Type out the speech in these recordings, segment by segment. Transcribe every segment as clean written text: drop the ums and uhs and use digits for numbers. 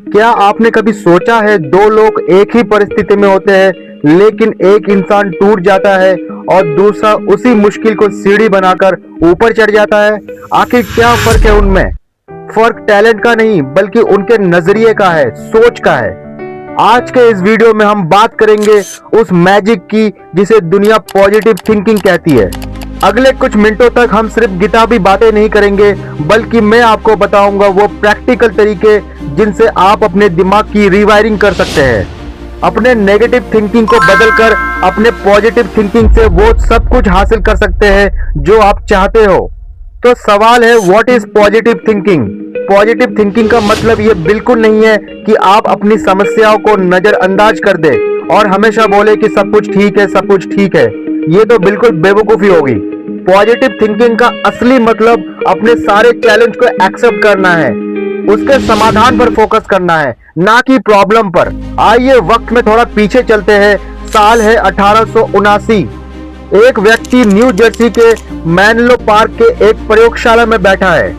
क्या आपने कभी सोचा है दो लोग एक ही परिस्थिति में होते हैं लेकिन एक इंसान टूट जाता है और दूसरा उसी मुश्किल को सीढ़ी बनाकर ऊपर चढ़ जाता है। आखिर क्या फर्क है उनमें? फर्क टैलेंट का नहीं बल्कि उनके नजरिए का है, सोच का है। आज के इस वीडियो में हम बात करेंगे उस मैजिक की जिसे दुनिया पॉजिटिव थिंकिंग कहती है। अगले कुछ मिनटों तक हम सिर्फ किताबी बातें नहीं करेंगे बल्कि मैं आपको बताऊंगा वो प्रैक्टिकल तरीके जिनसे आप अपने दिमाग की रीवायरिंग कर सकते हैं, अपने नेगेटिव थिंकिंग को बदलकर अपने पॉजिटिव थिंकिंग से वो सब कुछ हासिल कर सकते हैं जो आप चाहते हो। तो सवाल है, what is positive thinking? Positive thinking का मतलब ये बिल्कुल नहीं है कि आप अपनी समस्याओं को नजरअंदाज कर दे और हमेशा बोले कि सब कुछ ठीक है, सब कुछ ठीक है। ये तो बिल्कुल बेवकूफी होगी। पॉजिटिव थिंकिंग का असली मतलब अपने सारे चैलेंज को एक्सेप्ट करना है, उसके समाधान पर फोकस करना है, ना कि प्रॉब्लम पर। आइए वक्त में थोड़ा पीछे चलते हैं। साल है 1879। एक व्यक्ति न्यू जर्सी के मैनलो पार्क के एक प्रयोगशाला में बैठा है।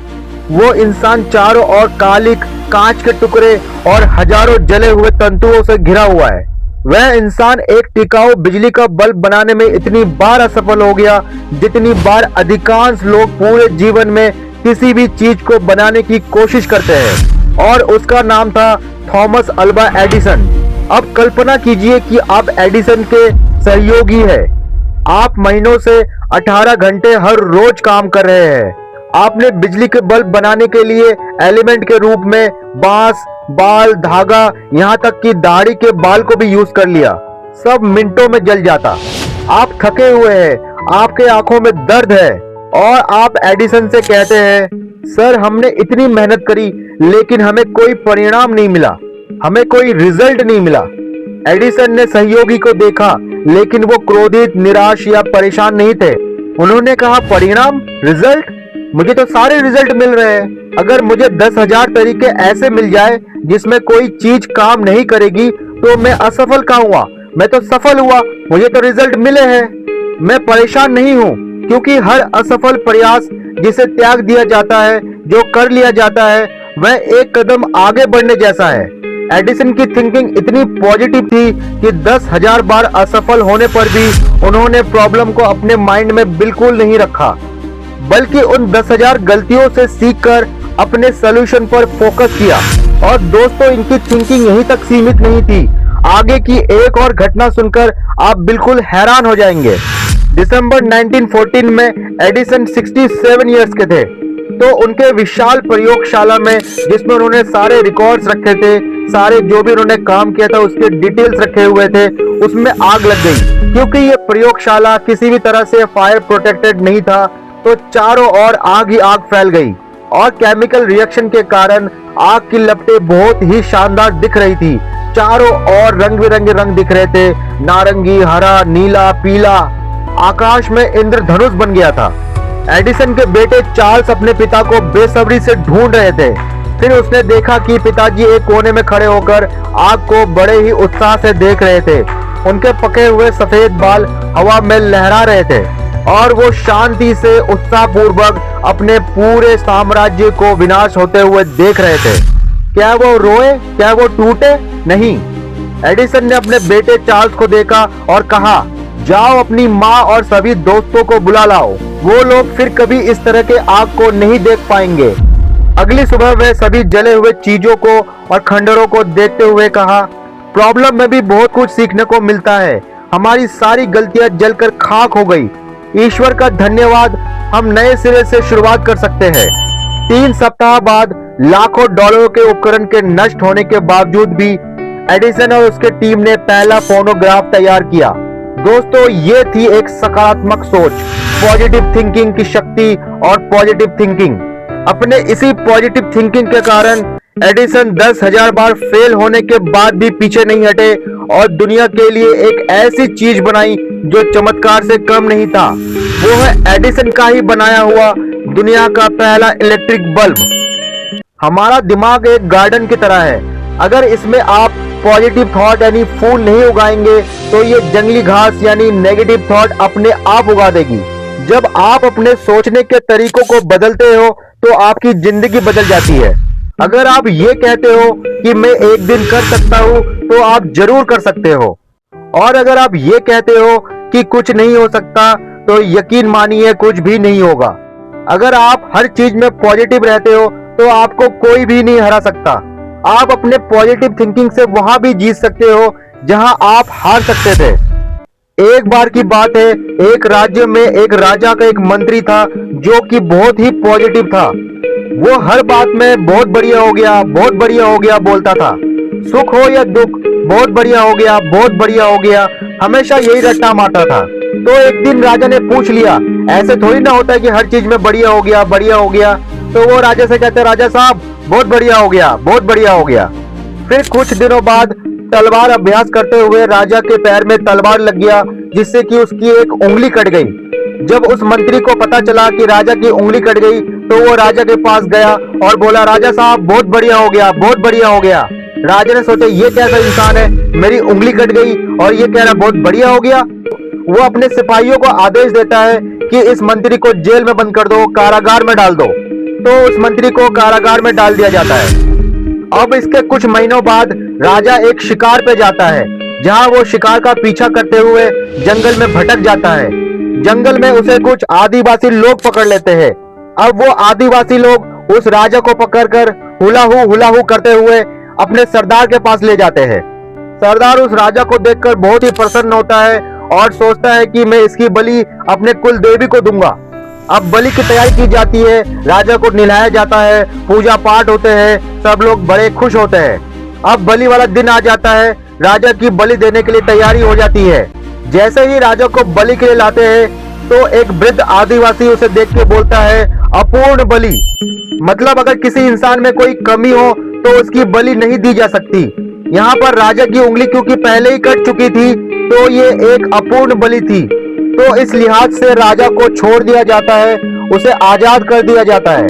वो इंसान चारों ओर कालिक, कांच के टुकड़े और हजारों जले हुए तंतुओं से घिरा हुआ है। वह इंसान एक टिकाऊ बिजली का बल्ब बनाने में इतनी बार असफल हो गया जितनी बार अधिकांश लोग पूरे जीवन में किसी भी चीज को बनाने की कोशिश करते हैं, और उसका नाम था थॉमस अल्वा एडिसन। अब कल्पना कीजिए कि आप एडिसन के सहयोगी हैं। आप महीनों से 18 घंटे हर रोज काम कर रहे हैं। आपने बिजली के बल्ब बनाने के लिए एलिमेंट के रूप में बांस, बाल, धागा, यहाँ तक कि दाढ़ी के बाल को भी यूज कर लिया। सब मिनटों में जल जाता। आप थके हुए हैं, आपके आंखों में दर्द है और आप एडिसन से कहते हैं, सर हमने इतनी मेहनत करी लेकिन हमें कोई परिणाम नहीं मिला, हमें कोई रिजल्ट नहीं मिला। एडिसन ने सहयोगी को देखा लेकिन वो क्रोधित, निराश या परेशान नहीं थे। उन्होंने कहा, परिणाम? रिजल्ट? मुझे तो सारे रिजल्ट मिल रहे हैं। अगर मुझे 10,000 तरीके ऐसे मिल जाए जिसमें कोई चीज काम नहीं करेगी तो मैं असफल कहाँ हुआ? मैं तो सफल हुआ, मुझे तो रिजल्ट मिले हैं। मैं परेशान नहीं हूँ क्योंकि हर असफल प्रयास जिसे त्याग दिया जाता है, जो कर लिया जाता है, वह एक कदम आगे बढ़ने जैसा है। एडिसन की थिंकिंग इतनी पॉजिटिव थी कि 10,000 बार असफल होने पर भी उन्होंने प्रॉब्लम को अपने माइंड में बिल्कुल नहीं रखा, बल्कि उन 10,000 गलतियों से सीखकर अपने सॉल्यूशन पर फोकस किया। और दोस्तों, इनकी थिंकिंग यहीं तक सीमित नहीं थी। आगे की एक और घटना सुनकर आप बिल्कुल हैरान हो जाएंगे। दिसंबर 1914 में एडिसन 67 इयर्स के थे, तो उनके विशाल प्रयोगशाला में, जिसमें उन्होंने सारे रिकॉर्ड्स रखे थे, सारे जो भी उन्होंने काम किया था उसके डिटेल्स रखे हुए थे, उसमें आग लग गई। क्योंकि ये प्रयोगशाला किसी भी तरह से फायर प्रोटेक्टेड नहीं था, तो चारों ओर आग ही आग फैल गई और केमिकल रिएक्शन के कारण आग की लपटें बहुत ही शानदार दिख रही थी। चारों ओर रंग बिरंगे रंग दिख रहे थे, नारंगी, हरा, नीला, पीला। आकाश में इंद्रधनुष बन गया था। एडिसन के बेटे चार्ल्स अपने पिता को बेसब्री से ढूंढ रहे थे। फिर उसने देखा कि पिताजी एक कोने में खड़े होकर आग को बड़े ही उत्साह से देख रहे थे। उनके पके हुए सफेद बाल हवा में लहरा रहे थे और वो शांति से उत्साहपूर्वक अपने पूरे साम्राज्य को विनाश होते हुए देख रहे थे। क्या वो रोए? क्या वो टूटे? नहीं। एडिसन ने अपने बेटे चार्ल्स को देखा और कहा, जाओ अपनी माँ और सभी दोस्तों को बुला लाओ। वो लोग फिर कभी इस तरह के आग को नहीं देख पाएंगे। अगली सुबह वे सभी जले हुए चीजों को और खंडरों को देखते हुए कहा, प्रॉब्लम में भी बहुत कुछ सीखने को मिलता है। हमारी सारी गलतियां जलकर खाक हो गई। ईश्वर का धन्यवाद, हम नए सिरे से शुरुआत कर सकते हैं। 3 सप्ताह बाद लाखों डॉलरों के उपकरण के नष्ट होने के बावजूद भी एडिसन और उसके टीम ने पहला फोनोग्राफ तैयार किया। दोस्तों, ये थी एक सकारात्मक सोच, पॉजिटिव थिंकिंग की शक्ति और पॉजिटिव थिंकिंग। अपने इसी पॉजिटिव थिंकिंग के कारण एडिसन 10,000 बार फेल होने के बाद भी पीछे नहीं हटे और दुनिया के लिए एक ऐसी चीज बनाई जो चमत्कार से कम नहीं था। वो है एडिसन का ही बनाया हुआ दुनिया का पहला इलेक्ट्रिक बल्ब। हमारा दिमाग एक गार्डन की तरह है। अगर इसमें आप पॉजिटिव थॉट यानी फूल नहीं उगाएंगे तो ये जंगली घास यानी नेगेटिव थॉट अपने आप उगा देगी। जब आप अपने सोचने के तरीकों को बदलते हो तो आपकी जिंदगी बदल जाती है। अगर आप ये कहते हो कि मैं एक दिन कर सकता हूं, तो आप जरूर कर सकते हो। और अगर आप ये कहते हो कि कुछ नहीं हो सकता, तो यकीन मानिए कुछ भी नहीं होगा। अगर आप हर चीज में पॉजिटिव रहते हो, तो आपको कोई भी नहीं हरा सकता। आप अपने पॉजिटिव थिंकिंग से वहां भी जीत सकते हो जहां आप हार सकते थे। एक बार की बात है, एक राज्य में एक राजा का एक मंत्री था जो कि बहुत ही पॉजिटिव था। वो हर बात में बहुत बढ़िया हो गया, बहुत बढ़िया हो गया बोलता था। सुख हो या दुख, बहुत बढ़िया हो गया, बहुत बढ़िया हो गया, हमेशा यही रट्टा मारता था। तो एक दिन राजा ने पूछ लिया, ऐसे थोड़ी ना होता है कि हर चीज में बढ़िया हो गया, बढ़िया हो गया। तो वो राजा से कहते, राजा साहब बहुत बढ़िया हो गया, बहुत बढ़िया हो गया। फिर कुछ दिनों बाद तलवार अभ्यास करते हुए राजा के पैर में तलवार लग गया, जिससे कि उसकी एक उंगली कट गई। जब उस मंत्री को पता चला कि राजा की उंगली कट गई, तो वो राजा के पास गया और बोला, राजा साहब बहुत बढ़िया हो गया, बहुत बढ़िया हो गया। राजा ने सोचा, ये कैसा इंसान है, मेरी उंगली कट गई और ये कह रहा बहुत बढ़िया हो गया। वो अपने सिपाहियों को आदेश देता है कि इस मंत्री को जेल में बंद कर दो, कारागार में डाल दो। तो उस मंत्री को कारागार में डाल दिया जाता है। अब इसके कुछ महीनों बाद राजा एक शिकार पे जाता है, जहां वो शिकार का पीछा करते हुए जंगल में भटक जाता है। जंगल में उसे कुछ आदिवासी लोग पकड़ लेते हैं। अब वो आदिवासी लोग उस राजा को पकड़कर हुलाहू करते हुए अपने सरदार के पास ले जाते हैं। सरदार उस राजा को देखकर बहुत ही प्रसन्न होता है और सोचता है कि मैं इसकी बलि अपने कुल देवी को दूंगा। अब बलि की तैयारी की जाती है, राजा को नहलाया जाता है, पूजा पाठ होते हैं, सब लोग बड़े खुश होते हैं। अब बलि वाला दिन आ जाता है, राजा की बलि देने के लिए तैयारी हो जाती है। जैसे ही राजा को बलि के लिए लाते हैं, तो एक वृद्ध आदिवासी उसे देख के बोलता है, अपूर्ण बलि। मतलब अगर किसी इंसान में कोई कमी हो तो उसकी बलि नहीं दी जा सकती। यहाँ पर राजा की उंगली क्योंकि पहले ही कट चुकी थी, तो ये एक अपूर्ण बलि थी। तो इस लिहाज से राजा को छोड़ दिया जाता है, उसे आजाद कर दिया जाता है।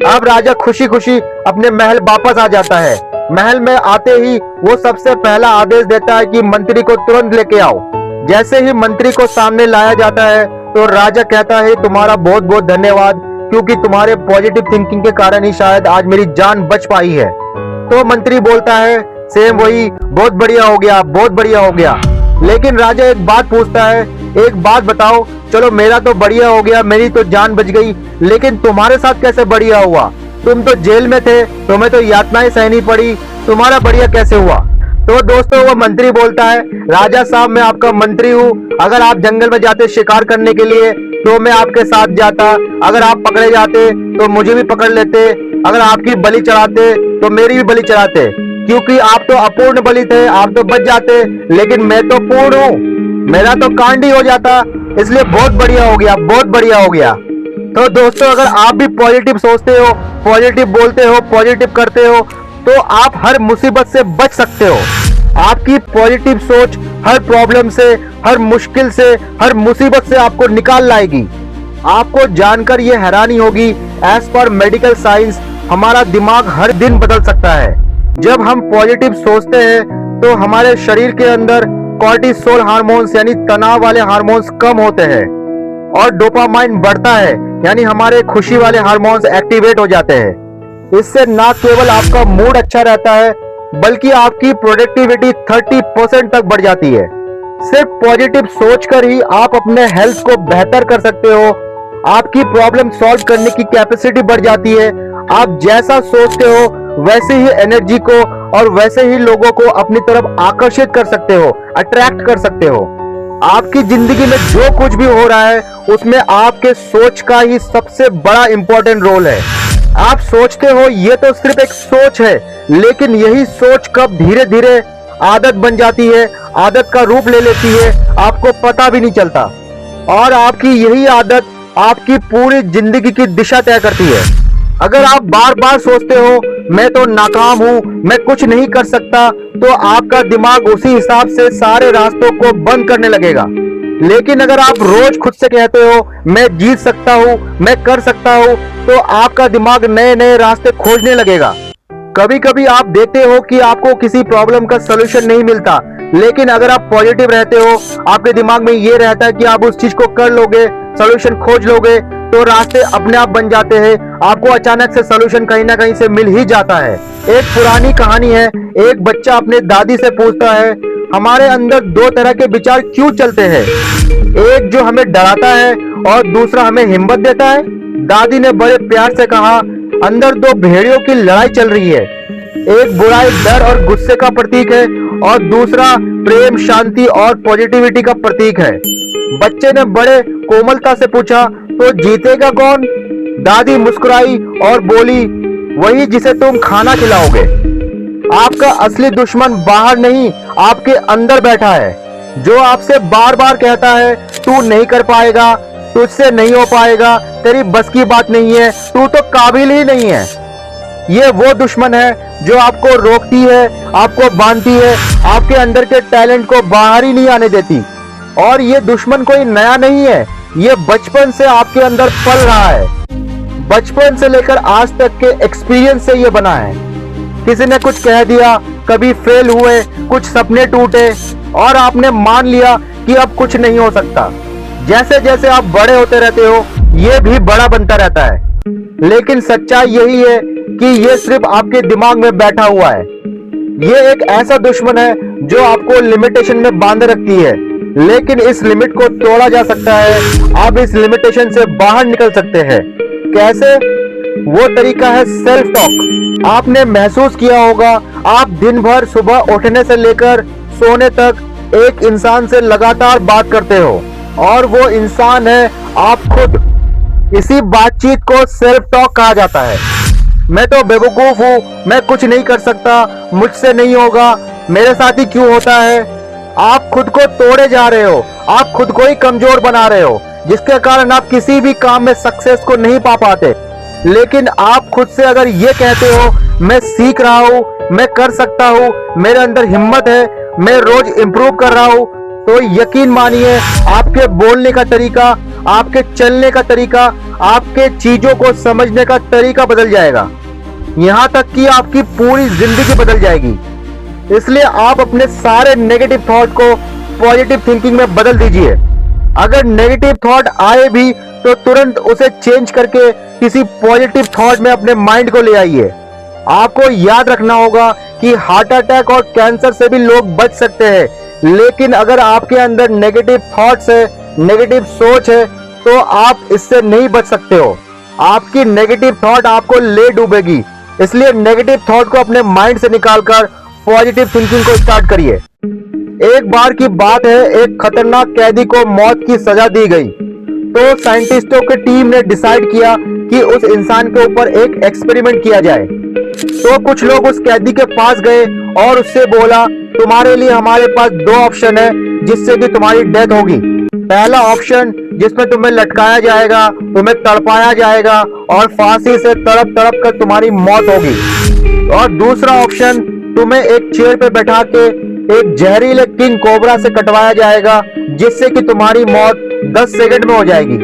अब राजा खुशी खुशी अपने महल वापस आ जाता है। महल में आते ही वो सबसे पहला आदेश देता है कि मंत्री को तुरंत लेके आओ। जैसे ही मंत्री को सामने लाया जाता है, तो राजा कहता है, तुम्हारा बहुत बहुत धन्यवाद, क्योंकि तुम्हारे पॉजिटिव थिंकिंग के कारण ही शायद आज मेरी जान बच पाई है। तो मंत्री बोलता है, सेम वही, बहुत बढ़िया हो गया, बहुत बढ़िया हो गया। लेकिन राजा एक बात पूछता है, एक बात बताओ, चलो मेरा तो बढ़िया हो गया, मेरी तो जान बच गई, लेकिन तुम्हारे साथ कैसे बढ़िया हुआ? तुम तो जेल में थे, तुम्हें तो यातनाएं सहनी पड़ी, तुम्हारा बढ़िया कैसे हुआ? तो दोस्तों वो मंत्री बोलता है, राजा साहब मैं आपका मंत्री हूँ, अगर आप जंगल में जाते शिकार करने के लिए तो मैं आपके साथ जाता, अगर आप पकड़े जाते तो मुझे भी पकड़ लेते, अगर आपकी बलि चढ़ाते तो मेरी भी बलि चढ़ाते, क्योंकि आप तो अपूर्ण बलि थे, आप तो बच जाते, लेकिन मैं तो पूर्ण हूँ, मेरा तो कांड ही हो जाता, इसलिए बहुत बढ़िया हो गया, बहुत बढ़िया हो गया। तो दोस्तों अगर आप भी पॉजिटिव सोचते हो, पॉजिटिव बोलते हो, पॉजिटिव करते हो, तो आप हर मुसीबत से बच सकते हो। आपकी पॉजिटिव सोच हर प्रॉब्लम से, हर मुश्किल से, हर मुसीबत से आपको निकाल लाएगी। आपको जानकर ये हैरानी होगी, एज पर मेडिकल साइंस हमारा दिमाग हर दिन बदल सकता है। जब हम पॉजिटिव सोचते हैं तो हमारे शरीर के अंदर कॉर्टिसोल हार्मोन्स यानी तनाव वाले हार्मोन्स कम होते हैं और डोपामाइन बढ़ता है, यानी हमारे खुशी वाले हार्मोन्स एक्टिवेट हो जाते हैं। इससे न केवल आपका मूड अच्छा रहता है, बल्कि आपकी प्रोडक्टिविटी 30% तक बढ़ जाती है। सिर्फ पॉजिटिव सोचकर ही आप अपने हेल्थ को बेहतर कर सकते हो। आपकी प्रॉब्लम सॉल्व करने की कैपेसिटी बढ़ जाती है। आप जैसा सोचते हो वैसे ही एनर्जी को और वैसे ही लोगों को अपनी तरफ आकर्षित कर सकते हो, अट्रैक्ट कर सकते हो। आपकी जिंदगी में जो कुछ भी हो रहा है उसमें आपके सोच का ही सबसे बड़ा इंपॉर्टेंट रोल है। आप सोचते हो ये तो सिर्फ एक सोच है, लेकिन यही सोच कब धीरे धीरे आदत बन जाती है, आदत का रूप ले लेती है, आपको पता भी नहीं चलता। और आपकी यही आदत आपकी पूरी जिंदगी की दिशा तय करती है। अगर आप बार बार सोचते हो मैं तो नाकाम हूं, मैं कुछ नहीं कर सकता, तो आपका दिमाग उसी हिसाब से सारे रास्तों को बंद करने लगेगा। लेकिन अगर आप रोज खुद से कहते हो मैं जीत सकता हूं, मैं कर सकता हूं, तो आपका दिमाग नए नए रास्ते खोजने लगेगा। कभी कभी आप देखते हो कि आपको किसी प्रॉब्लम का सलूशन नहीं मिलता, लेकिन अगर आप पॉजिटिव रहते हो, आपके दिमाग में ये रहता है कि आप उस चीज को कर लोगे, सलूशन खोज लोगे, तो रास्ते अपने आप बन जाते हैं। आपको अचानक से सलूशन कहीं ना कहीं से मिल ही जाता है। एक पुरानी कहानी है, एक बच्चा अपने दादी से पूछता है, हमारे अंदर दो तरह के विचार क्यों चलते हैं, एक जो हमें डराता है और दूसरा हमें हिम्मत देता है। दादी ने बड़े प्यार से कहा, अंदर दो भेड़ियों की लड़ाई चल रही है, एक बुराई डर और गुस्से का प्रतीक है और दूसरा प्रेम शांति और पॉजिटिविटी का प्रतीक है। बच्चे ने बड़े कोमलता से पूछा, तो जीतेगा कौन? दादी मुस्कुराई और बोली, वही जिसे तुम खाना खिलाओगे। आपका असली दुश्मन बाहर नहीं, आपके अंदर बैठा है, जो आपसे बार बार कहता है तू नहीं कर पाएगा, तुझसे नहीं हो पाएगा, तेरी बस की बात नहीं है, तू तो काबिल ही नहीं है। ये वो दुश्मन है जो आपको रोकती है, आपको बांधती है, आपके अंदर के टैलेंट को बाहर ही नहीं आने देती। और ये दुश्मन कोई नया नहीं है, ये बचपन से आपके अंदर पल रहा है, बचपन से लेकर आज तक के एक्सपीरियंस से ये बना है। किसी ने कुछ कह दिया, कभी फेल हुए, कुछ सपने टूटे और आपने मान लिया कि अब कुछ नहीं हो सकता। जैसे जैसे आप बड़े होते रहते हो, ये भी बड़ा बनता रहता है। लेकिन सच्चाई यही है कि ये सिर्फ आपके दिमाग में बैठा हुआ है। ये एक ऐसा दुश्मन है जो आपको लिमिटेशन में बांध रखती है, लेकिन इस लिमिट को तोड़ा जा सकता है। आप इस लिमिटेशन से बाहर निकल सकते हैं। कैसे? वो तरीका है सेल्फ टॉक। आपने महसूस किया होगा, आप दिन भर सुबह उठने से लेकर सोने तक एक इंसान से लगातार बात करते हो और वो इंसान है आप खुद। इसी बातचीत को सेल्फ टॉक कहा जाता है। मैं तो बेवकूफ हूँ, मैं कुछ नहीं कर सकता, मुझसे नहीं होगा, मेरे साथ ही क्यों होता है। आप खुद को तोड़े जा रहे हो, आप खुद को ही कमजोर बना रहे हो, जिसके कारण आप किसी भी काम में सक्सेस को नहीं पा पाते। लेकिन आप खुद से अगर ये कहते हो, मैं सीख रहा हूँ, मैं कर सकता हूँ, मेरे अंदर हिम्मत है, मैं रोज इंप्रूव कर रहा हूँ, तो यकीन मानिए आपके बोलने का तरीका, आपके चलने का तरीका, आपके चीजों को समझने का तरीका बदल जाएगा। यहाँ तक कि आपकी पूरी जिंदगी बदल जाएगी। इसलिए आप अपने सारे नेगेटिव थॉट को पॉजिटिव थिंकिंग में बदल दीजिए। अगर नेगेटिव थॉट आए भी तो तुरंत उसे चेंज करके किसी पॉजिटिव थॉट में अपने माइंड को ले आइए। आपको याद रखना होगा कि हार्ट अटैक और कैंसर से भी लोग बच सकते हैं, लेकिन अगर आपके अंदर नेगेटिव थॉट्स है, नेगेटिव सोच है, तो आप इससे नहीं बच सकते हो। आपकी नेगेटिव थॉट आपको ले डूबेगी। इसलिए नेगेटिव थॉट को अपने माइंड से निकालकर पॉजिटिव थिंकिंग को स्टार्ट करिए। एक बार की बात है, एक खतरनाक कैदी को मौत की सजा दी गई। तो साइंटिस्टों की टीम ने डिसाइड किया कि उस इंसान के ऊपर एक एक्सपेरिमेंट किया जाए। तो कुछ लोग उस कैदी के पास गए और उससे बोला, तुम्हारे लिए हमारे पास दो ऑप्शन है जिससे कि तुम्हारी डेथ होगी। पहला ऑप्शन जिसमें तुम्हें लटकाया जाएगा, तुम्हें तड़पाया जाएगा और फांसी से तड़प तड़प कर तुम्हारी मौत होगी। और दूसरा ऑप्शन, तुम्हें एक चेयर पे बैठा के एक जहरीले किंग कोबरा से कटवाया जाएगा, जिससे कि तुम्हारी मौत 10 सेकंड में हो जाएगी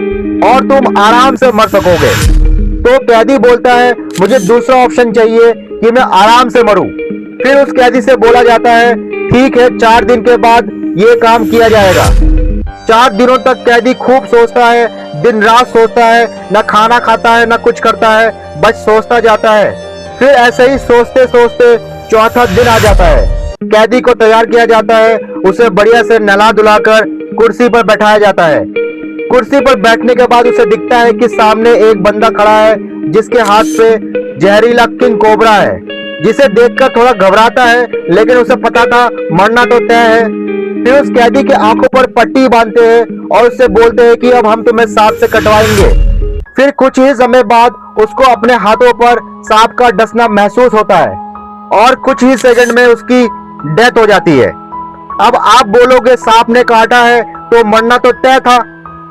और तुम आराम से मर सकोगे। तो कैदी बोलता है, मुझे दूसरा ऑप्शन चाहिए कि मैं आराम से मरूं। फिर उस कैदी से बोला जाता है, ठीक है, 4 दिन के बाद ये काम किया जाएगा। 4 दिनों तक कैदी खूब सोचता है, दिन रात सोचता है, न खाना खाता है, न कुछ करता है, बस सोचता जाता है। फिर ऐसे ही सोचते सोचते चौथा दिन आ जाता है। कैदी को तैयार किया जाता है, उसे बढ़िया से नहला धुलाकर कुर्सी पर बैठाया जाता है। कुर्सी पर बैठने के बाद उसे दिखता है कि सामने एक बंदा खड़ा है जिसके हाथ पे जहरीला किंग कोबरा है, जिसे देखकर थोड़ा घबराता है, लेकिन उसे पता था मरना तो तय है। फिर उस कैदी के आंखों पर पट्टी बांधते हैं और उससे बोलते हैं कि अब हम तुम्हें सांप से कटवाएंगे। फिर कुछ ही समय बाद उसको अपने हाथों पर सांप का डसना महसूस होता है और कुछ ही सेकंड में उसकी डेथ हो जाती है। अब आप बोलोगे सांप ने काटा है तो मरना तो तय था,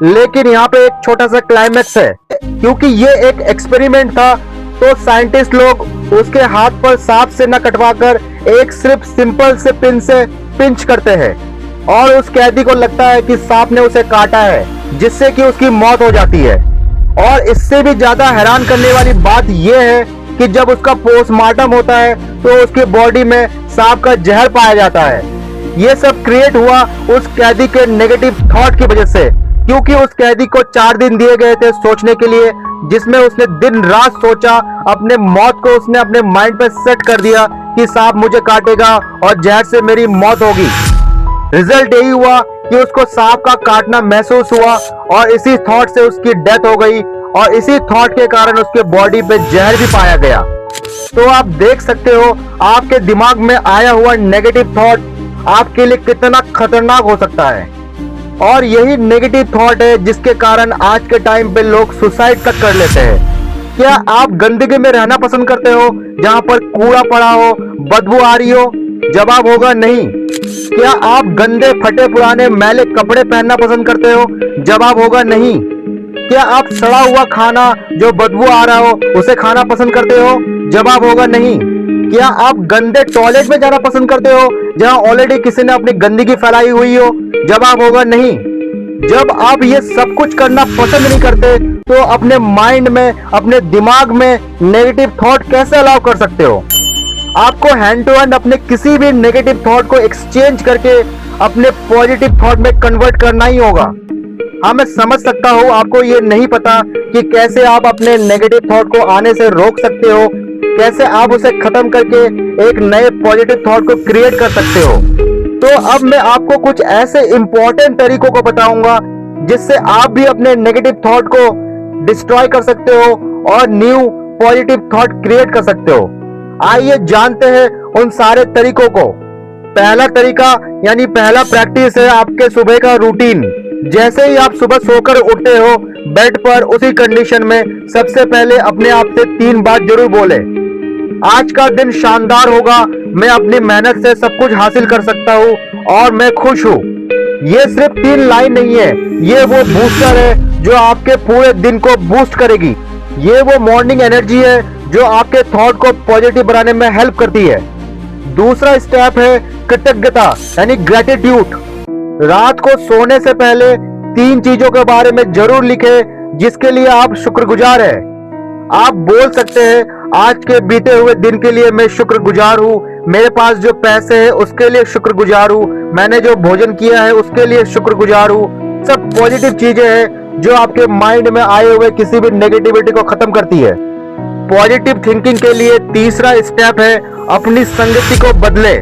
लेकिन यहाँ पे एक छोटा सा क्लाइमेक्स है। क्योंकि ये एक एक्सपेरिमेंट था, तो साइंटिस्ट लोग उसके हाथ पर सांप से न कटवाकर एक सिर्फ सिंपल से पिन से पिंच करते हैं और उस कैदी को लगता है कि सांप ने उसे काटा है, जिससे कि उसकी मौत हो जाती है। और इससे भी ज्यादा हैरान करने वाली बात यह है कि जब उसका पोस्टमार्टम होता है तो उसकी बॉडी में सांप का जहर पाया जाता है। ये सब क्रिएट हुआ उस कैदी के नेगेटिव थॉट की वजह से, क्योंकि उस कैदी को 4 दिन दिए गए थे सोचने के लिए, जिसमें उसने दिन रात सोचा, अपने मौत को उसने अपने माइंड पे सेट कर दिया कि सांप मुझे काटेगा और जहर से मेरी मौत होगी। रिजल्ट यही हुआ कि उसको सांप का काटना महसूस हुआ और इसी थॉट से उसकी डेथ हो गई और इसी थॉट के कारण उसके बॉडी पे जहर भी पाया गया। तो आप देख सकते हो आपके दिमाग में आया हुआ नेगेटिव थॉट आपके लिए कितना खतरनाक हो सकता है। और यही नेगेटिव थॉट है जिसके कारण आज के टाइम पे लोग सुसाइड तक कर लेते हैं। क्या आप गंदगी में रहना पसंद करते हो जहां पर कूड़ा पड़ा हो, बदबू आ रही हो? जवाब होगा नहीं। क्या आप गंदे फटे पुराने मैले कपड़े पहनना पसंद करते हो? जवाब होगा नहीं। क्या आप सड़ा हुआ खाना जो बदबू आ रहा हो उसे खाना पसंद करते हो? जवाब होगा नहीं। क्या आप गंदे टॉयलेट में जाना पसंद करते हो जहां ऑलरेडी किसी ने अपनी गंदगी फैलाई हुई हो? जवाब होगा नहीं। जब आप ये सब कुछ करना पसंद नहीं करते तो अपने माइंड में, अपने दिमाग में नेगेटिव थॉट कैसे अलाउ कर सकते हो? आपको हैंड टू हैंड अपने किसी भी नेगेटिव थॉट को एक्सचेंज करके अपने पॉजिटिव थॉट में कन्वर्ट करना ही होगा। हाँ, मैं समझ सकता हूँ आपको ये नहीं पता कि कैसे आप अपने नेगेटिव थॉट को आने से रोक सकते हो, कैसे आप उसे खत्म करके एक नए पॉजिटिव थॉट को क्रिएट कर सकते हो। तो अब मैं आपको कुछ ऐसे इंपॉर्टेंट तरीकों को बताऊंगा जिससे आप भी अपने नेगेटिव थॉट को डिस्ट्रॉय कर सकते हो और न्यू पॉजिटिव थॉट क्रिएट कर सकते हो। आइए जानते हैं उन सारे तरीकों को। पहला तरीका यानी पहला प्रैक्टिस है आपके सुबह का रूटीन। जैसे ही आप सुबह सोकर उठते हो बेड पर, उसी कंडीशन में सबसे पहले अपने आप से 3 बात जरूर बोले, आज का दिन शानदार होगा, मैं अपनी मेहनत से सब कुछ हासिल कर सकता हूँ और मैं खुश हूँ। ये सिर्फ 3 लाइन नहीं है, ये वो बूस्टर है जो आपके पूरे दिन को बूस्ट करेगी। ये वो मॉर्निंग एनर्जी है जो आपके थॉट को पॉजिटिव बनाने में हेल्प करती है। दूसरा स्टेप है कृतज्ञता यानी ग्रेटिट्यूड। रात को सोने से पहले 3 चीजों के बारे में जरूर लिखें जिसके लिए आप शुक्रगुजार हैं। आप बोल सकते हैं, आज के बीते हुए दिन के लिए मैं शुक्रगुजार हूँ, मेरे पास जो पैसे हैं उसके लिए शुक्रगुजार हूँ, मैंने जो भोजन किया है उसके लिए शुक्रगुजार हूँ। सब पॉजिटिव चीजें हैं जो आपके माइंड में आए हुए किसी भी नेगेटिविटी को खत्म करती है। पॉजिटिव थिंकिंग के लिए तीसरा स्टेप है अपनी संगति को बदले।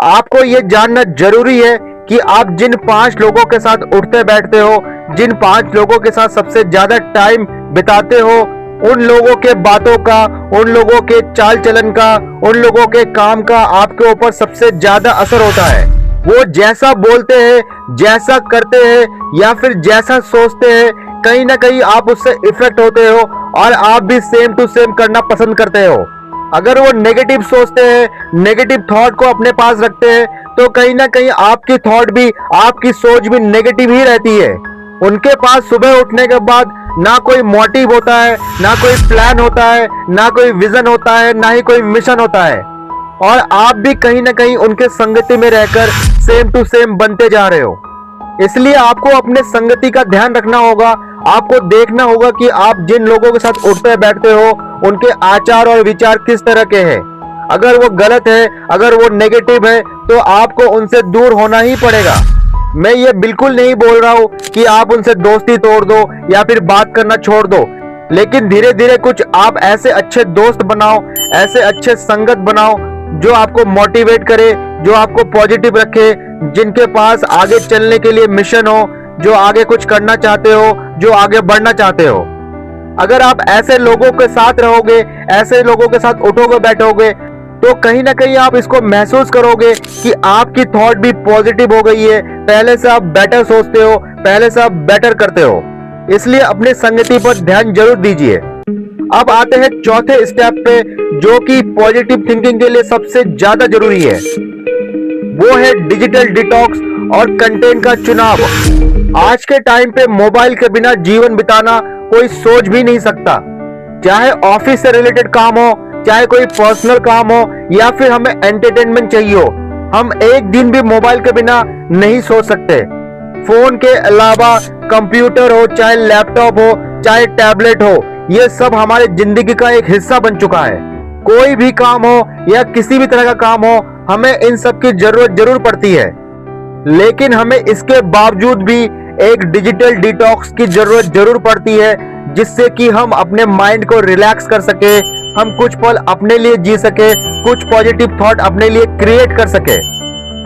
आपको यह जानना जरूरी है कि आप जिन 5 लोगों के साथ उठते बैठते हो, जिन 5 लोगों के साथ सबसे ज्यादा टाइम बिताते हो, उन लोगों के बातों का, उन लोगों के चाल चलन का, उन लोगों के काम का आपके ऊपर सबसे ज्यादा असर होता है। वो जैसा बोलते हैं, जैसा करते हैं या फिर जैसा सोचते हैं, कहीं ना कहीं आप उससे इफेक्ट होते हो और आप भी सेम टू सेम करना पसंद करते हो। अगर वो नेगेटिव सोचते हैं, नेगेटिव थॉट को अपने पास रखते हैं, तो कहीं ना कहीं आपकी थॉट भी, आपकी सोच भी नेगेटिव ही रहती है। उनके पास सुबह उठने के बाद ना कोई मोटिव होता है, ना कोई प्लान होता है, ना कोई विजन होता है, ना ही कोई मिशन होता है और आप भी कहीं ना कहीं उनके संगति में रहकर सेम टू सेम बनते जा रहे हो। इसलिए आपको अपने संगति का ध्यान रखना होगा। आपको देखना होगा कि आप जिन लोगों के साथ उठते बैठते हो उनके आचार और विचार किस तरह के हैं। अगर वो गलत है, अगर वो नेगेटिव है, तो आपको उनसे दूर होना ही पड़ेगा। मैं ये बिल्कुल नहीं बोल रहा हूँ कि आप उनसे दोस्ती तोड़ दो या फिर बात करना छोड़ दो, लेकिन धीरे धीरे कुछ आप ऐसे अच्छे दोस्त बनाओ, ऐसे अच्छे संगत बनाओ जो आपको मोटिवेट करे, जो आपको पॉजिटिव रखे, जिनके पास आगे चलने के लिए मिशन हो, जो आगे कुछ करना चाहते हो, जो आगे बढ़ना चाहते हो। अगर आप ऐसे लोगों के साथ रहोगे, ऐसे लोगों के साथ उठोगे बैठोगे, तो कहीं ना कहीं आप इसको महसूस करोगे कि आपकी थॉट भी पॉजिटिव हो गई है। पहले से आप बेटर सोचते हो, पहले से आप बेटर करते हो। इसलिए अपनी संगति पर ध्यान जरूर दीजिए। अब आते हैं चौथे स्टेप पे जो कि पॉजिटिव थिंकिंग के लिए सबसे ज्यादा जरूरी है। वो है डिजिटल डिटॉक्स और कंटेंट का चुनाव। आज के टाइम पे मोबाइल के बिना जीवन बिताना कोई सोच भी नहीं सकता। चाहे ऑफिस से रिलेटेड काम हो, चाहे कोई पर्सनल काम हो या फिर हमें एंटरटेनमेंट चाहिए हो, हम एक दिन भी मोबाइल के बिना नहीं सोच सकते। फोन के अलावा कंप्यूटर हो, चाहे लैपटॉप हो, चाहे टैबलेट हो, ये सब हमारे जिंदगी का एक हिस्सा बन चुका है। कोई भी काम हो या किसी भी तरह का काम हो, हमें इन सब की जरूरत जरूर पड़ती है, लेकिन हमें इसके बावजूद भी एक डिजिटल डिटॉक्स की जरूरत जरूर पड़ती है, जिससे कि हम अपने माइंड को रिलैक्स कर सके, हम कुछ पल अपने लिए जी सके, कुछ पॉजिटिव थॉट अपने लिए क्रिएट कर सके।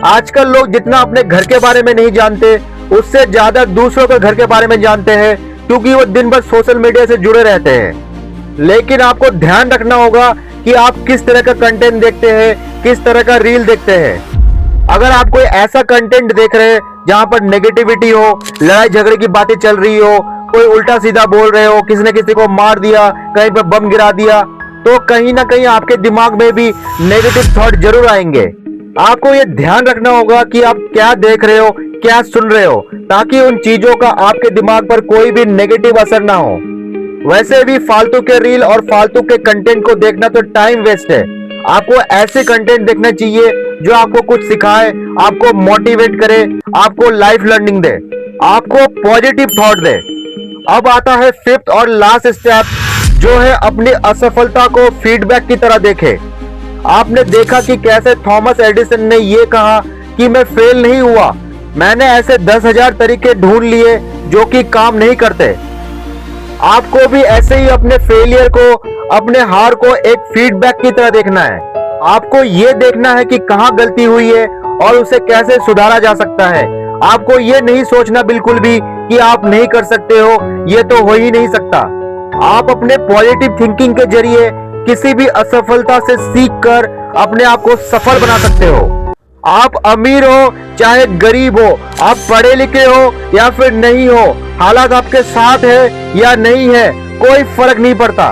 आजकल लोग जितना अपने घर के बारे में नहीं जानते, उससे ज्यादा दूसरों के घर के बारे में जानते हैं, क्योंकि वो दिन भर सोशल मीडिया से जुड़े रहते हैं। लेकिन आपको ध्यान रखना होगा कि आप किस तरह का कंटेंट देखते हैं, किस तरह का रील देखते हैं। अगर आप कोई ऐसा कंटेंट देख रहे हैं जहां पर नेगेटिविटी हो, लड़ाई झगड़े की बातें चल रही हो, कोई उल्टा सीधा बोल रहे हो, किसी ने किसी को मार दिया, कहीं पर बम गिरा दिया, तो कहीं ना कहीं आपके दिमाग में भी नेगेटिव थॉट जरूर आएंगे। आपको ये ध्यान रखना होगा कि आप क्या देख रहे हो, क्या सुन रहे हो, ताकि उन चीजों का आपके दिमाग पर कोई भी नेगेटिव असर ना हो। वैसे भी फालतू के रील और फालतू के कंटेंट को देखना तो टाइम वेस्ट है। आपको ऐसे कंटेंट देखना चाहिए जो आपको कुछ सिखाए, आपको मोटिवेट करे, आपको लाइफ लर्निंग दे, आपको पॉजिटिव थॉट दे। अब आता है फिफ्थ और लास्ट स्टेप, जो है अपनी असफलता को फीडबैक की तरह देखे। आपने देखा कि कैसे थॉमस एडिसन ने यह कहा कि मैं फेल नहीं हुआ, मैंने ऐसे 10,000 तरीके ढूंढ लिए जो कि काम नहीं करते। आपको भी ऐसे ही अपने फेलियर को, अपने हार को एक फीडबैक की तरह देखना है। आपको यह देखना है कि कहां गलती हुई है और उसे कैसे सुधारा जा सकता है। आपको यह नहीं सोचना बिल्कुल भी कि आप नहीं कर सकते हो, यह तो हो ही नहीं सकता। आप अपने पॉजिटिव थिंकिंग के जरिए किसी भी असफलता से सीखकर अपने आप को सफल बना सकते हो। आप अमीर हो चाहे गरीब हो, आप पढ़े लिखे हो या फिर नहीं हो, हालात आपके साथ है या नहीं है, कोई फर्क नहीं पड़ता।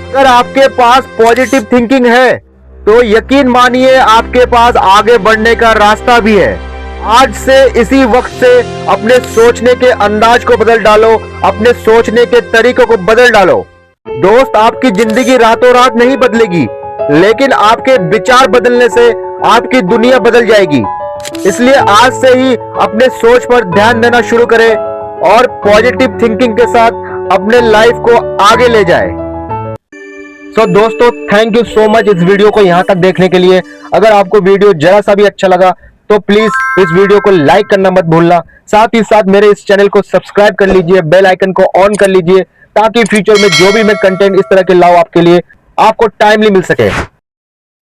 अगर आपके पास पॉजिटिव थिंकिंग है तो यकीन मानिए आपके पास आगे बढ़ने का रास्ता भी है। आज से इसी वक्त से अपने सोचने के अंदाज को बदल डालो, अपने सोचने के तरीकों को बदल डालो। दोस्त, आपकी जिंदगी रातों रात नहीं बदलेगी, लेकिन आपके विचार बदलने से आपकी दुनिया बदल जाएगी। इसलिए आज से ही अपने सोच पर ध्यान देना शुरू करें और पॉजिटिव थिंकिंग के साथ अपने लाइफ को आगे ले जाएं। सो दोस्तों, थैंक यू सो मच इस वीडियो को यहां तक देखने के लिए। अगर आपको वीडियो जरा सा भी अच्छा लगा तो प्लीज इस वीडियो को लाइक करना मत भूलना। साथ ही साथ मेरे इस चैनल को सब्सक्राइब कर लीजिए, बेल आइकन को ऑन कर लीजिए, ताकि फ्यूचर में जो भी मैं कंटेंट इस तरह के लाऊं आपके लिए, आपको टाइमली मिल सके।